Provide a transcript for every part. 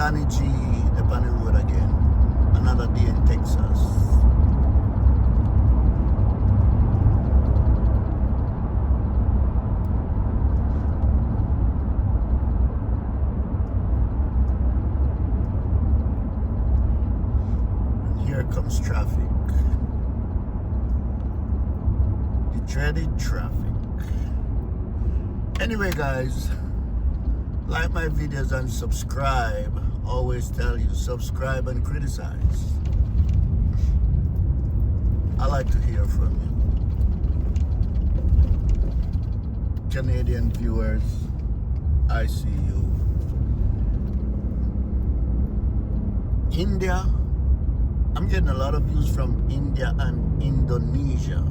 Danny G, up on the road again. Another day in Texas. And here comes traffic. The dreaded traffic. Anyway, guys, like my videos and subscribe. Always tell you, subscribe and criticize. I like to hear from you. Canadian viewers, I see you. India, I'm getting a lot of views from India and Indonesia.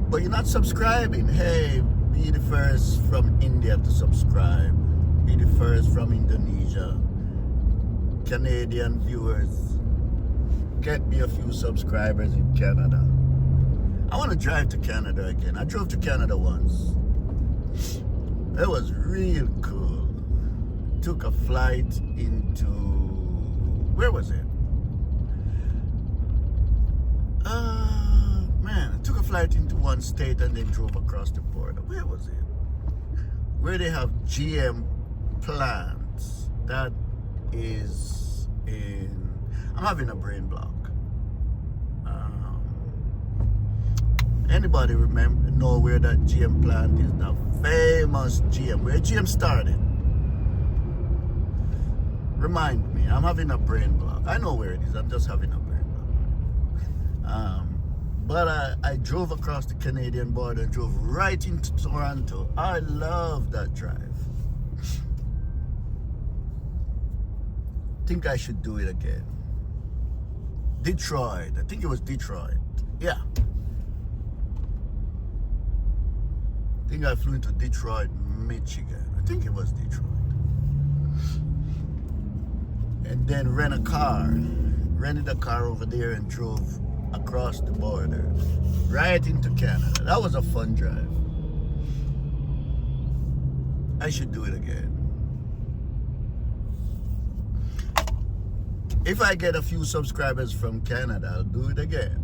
But you're not subscribing. Hey, be the first from India to subscribe. Be the first from Indonesia. Canadian viewers, get me a few subscribers in Canada. I want to drive to Canada again. I drove to Canada once. It was real cool. Took a flight into, where was it? Man, I took a flight into one state and then drove across the border. Where was it? Where they have GM plants. That is in, I'm having a brain block. Anybody know where that GM plant is? The famous GM, where GM started. Remind me, I'm having a brain block. I know where it is, I'm just having a brain block. But I drove across the Canadian border and drove right into Toronto. I love that drive. Think I should do it again. Detroit, I think it was Detroit. Yeah. I think I flew into Detroit, Michigan. I think it was Detroit. And then rented a car over there and drove across the border, right into Canada. That was a fun drive. I should do it again. If I get a few subscribers from Canada, I'll do it again.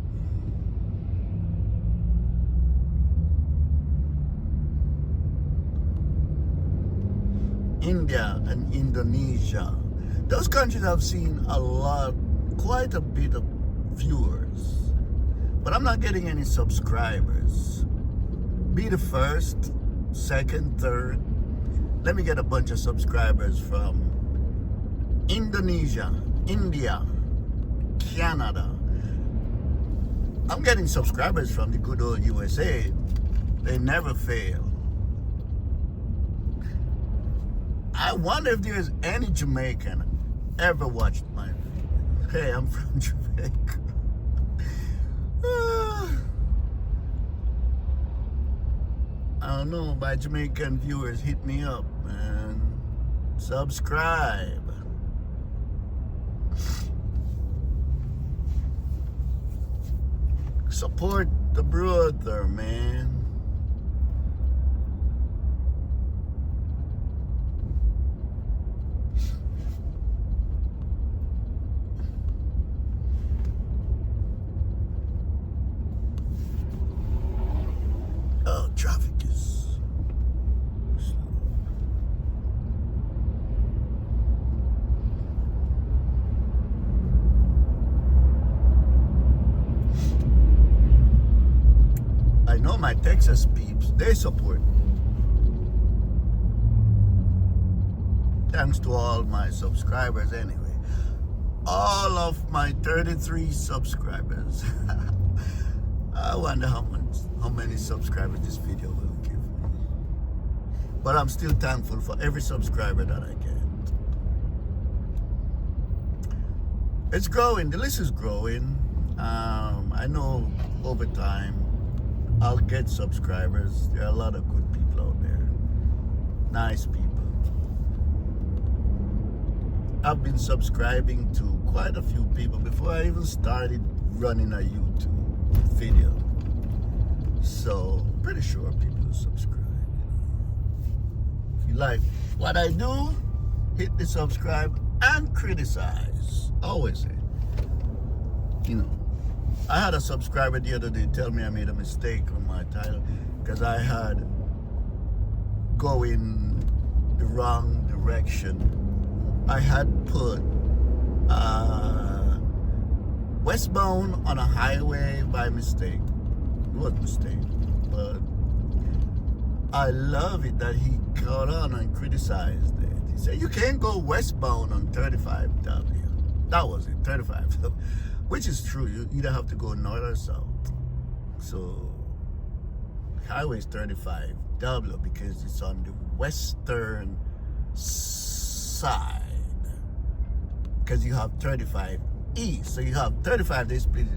India and Indonesia. Those countries have seen quite a bit of viewers. But I'm not getting any subscribers. Be the first, second, third. Let me get a bunch of subscribers from Indonesia, India, Canada. I'm getting subscribers from the good old USA. They never fail. I wonder if there's any Jamaican ever watched my video. Hey, I'm from Jamaica. I don't know, my Jamaican viewers, hit me up, man. Subscribe. Support the brother, man. Oh, traffic is slow. I know my Texas peeps, they support me. Thanks to all my subscribers anyway. All of my 33 subscribers. I wonder how many subscribers this video will give me. But I'm still thankful for every subscriber that I get. It's growing, the list is growing. I know over time I'll get subscribers. There are a lot of good people out there. Nice people. I've been subscribing to quite a few people before I even started running a YouTube video. So, pretty sure people will subscribe. If you like what I do, hit the subscribe and criticize. Always say, you know. I had a subscriber the other day tell me I made a mistake on my title because I had going the wrong direction. I had put westbound on a highway by mistake. It was a mistake, but I love it that he caught on and criticized it. He said, you can't go westbound on 35W. That was it, 35W. Which is true. You either have to go north or south. So, highway is 35W because it's on the western side. Because you have 35 east. So you have 35, they split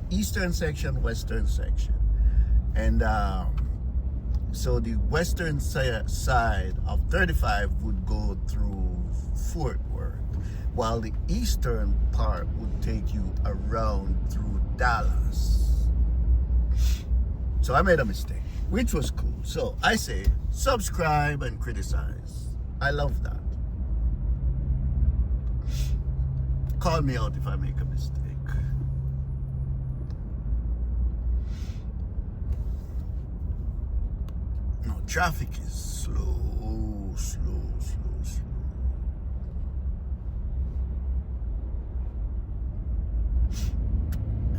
eastern section, western section. And so the western side of 35 would go through Fort Worth, while the eastern part would take you around through Dallas. So I made a mistake, which was cool. So I say subscribe and criticize. I love that. Call me out if I make a mistake. No, traffic is slow, slow, slow, slow.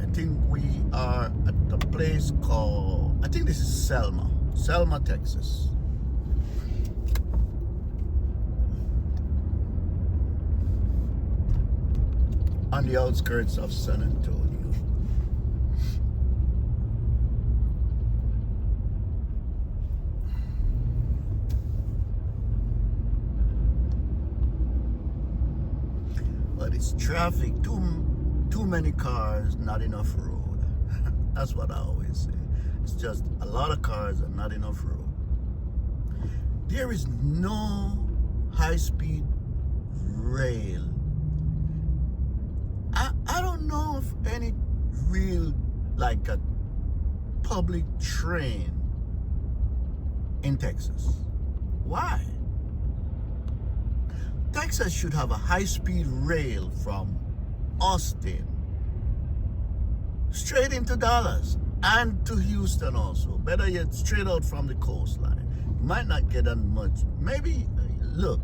I think we are at a place called, I think this is Selma, Texas. On the outskirts of San Antonio. But it's traffic, too many cars, not enough road. That's what I always say. It's just a lot of cars and not enough road. There is no high-speed rail. I don't know of any real, like a public train in Texas. Why? Texas should have a high-speed rail from Austin straight into Dallas and to Houston also. Better yet, straight out from the coastline. You might not get that much. Maybe, look,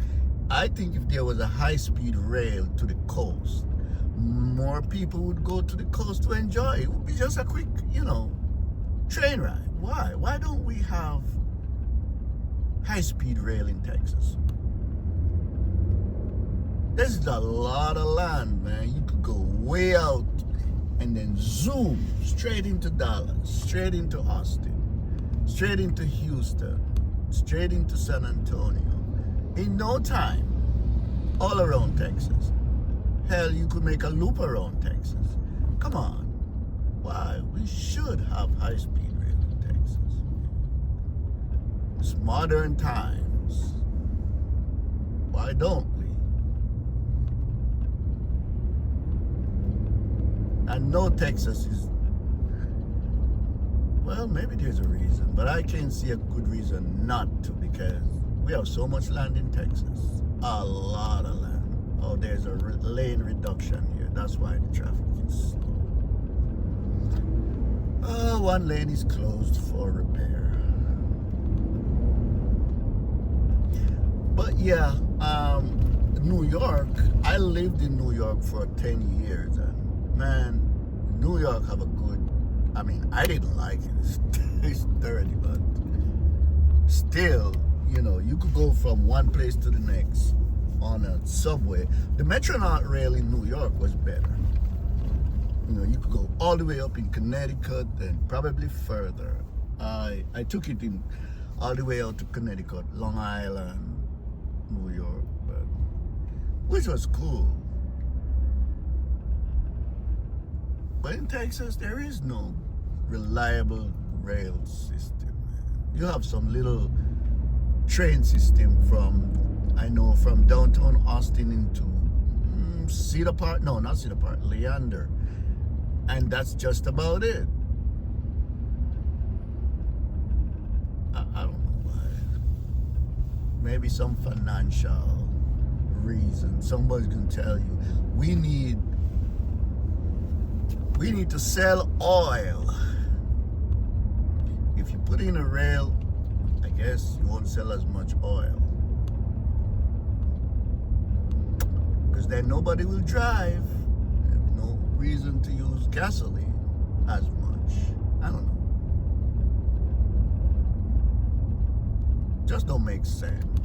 I think if there was a high-speed rail to the coast, more people would go to the coast to enjoy. It would be just a quick, train ride. Why? Why don't we have high-speed rail in Texas? There's a lot of land, man. You could go way out and then zoom straight into Dallas, straight into Austin, straight into Houston, straight into San Antonio. In no time, all around Texas. Hell, you could make a loop around Texas. Come on. Why? We should have high-speed rail in Texas. It's modern times. Why don't we? I know Texas is, well, maybe there's a reason, but I can't see a good reason not to, because we have so much land in Texas. A lot of land. Oh, there's a lane reduction here. That's why the traffic is slow. One lane is closed for repair. But yeah, New York, I lived in New York for 10 years, and man, New York have a good, I didn't like it. It's dirty, but still, you could go from one place to the next on a subway. The Metronaut rail in New York was better. You could go all the way up in Connecticut and probably further. I took it in all the way out to Connecticut, Long Island, New York, which was cool. But in Texas, there is no reliable rail system. You have some little train system from downtown Austin into Cedar Park. No, not Cedar Park, Leander. And that's just about it. I don't know why. Maybe some financial reason. Somebody can tell you, we need to sell oil. If you put in a rail, I guess you won't sell as much oil. Because then nobody will drive. There's no reason to use gasoline as much. I don't know. Just don't make sense.